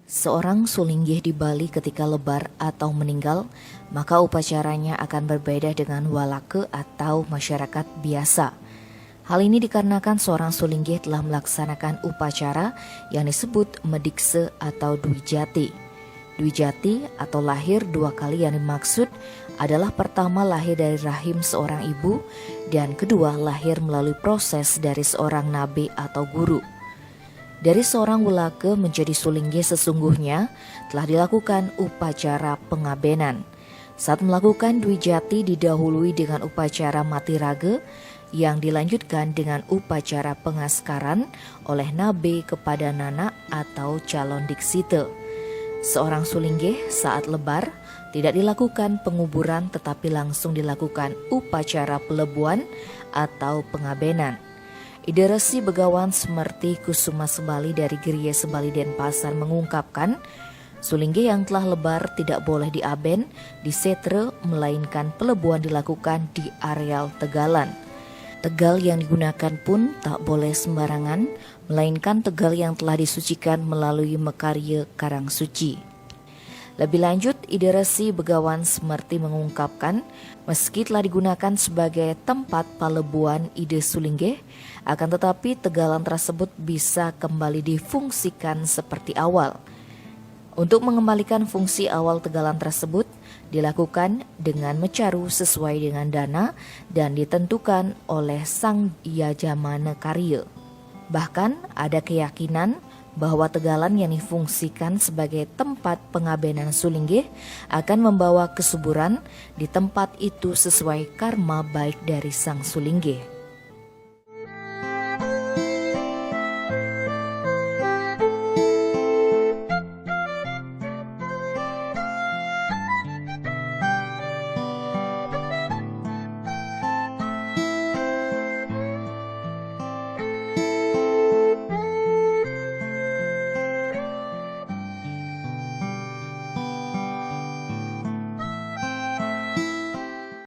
Seorang sulinggih di Bali ketika lebar atau meninggal, maka upacaranya akan berbeda dengan walake atau masyarakat biasa. Hal ini dikarenakan seorang sulinggih telah melaksanakan upacara yang disebut medikse atau dwijati. Dwijati atau lahir dua kali yang dimaksud adalah pertama lahir dari rahim seorang ibu dan kedua lahir melalui proses dari seorang nabi atau guru. Dari seorang walake menjadi sulinggih sesungguhnya telah dilakukan upacara pengabenan. Saat melakukan dwijati didahului dengan upacara mati raga yang dilanjutkan dengan upacara pengaskaran oleh nabe kepada nana atau calon diksite. Seorang sulinggih saat lebar tidak dilakukan penguburan tetapi langsung dilakukan upacara pelebuan atau pengabenan. Ide Resi Begawan Semerti Kusuma Sebali dari Geria Sebali Denpasar mengungkapkan, sulinggih yang telah lebar tidak boleh diaben, disetre, melainkan pelebuan dilakukan di areal tegalan. Tegal yang digunakan pun tak boleh sembarangan, melainkan tegal yang telah disucikan melalui mekarya karang suci. Lebih lanjut, Ide Resi Begawan Semerti mengungkapkan, meski telah digunakan sebagai tempat palebuan ide sulinggih, akan tetapi tegalan tersebut bisa kembali difungsikan seperti awal. Untuk mengembalikan fungsi awal tegalan tersebut, dilakukan dengan mecaru sesuai dengan dana dan ditentukan oleh sang Yajamana Karya. Bahkan ada keyakinan bahwa tegalan yang difungsikan sebagai tempat pengabenan sulinggih akan membawa kesuburan di tempat itu sesuai karma baik dari sang sulinggih.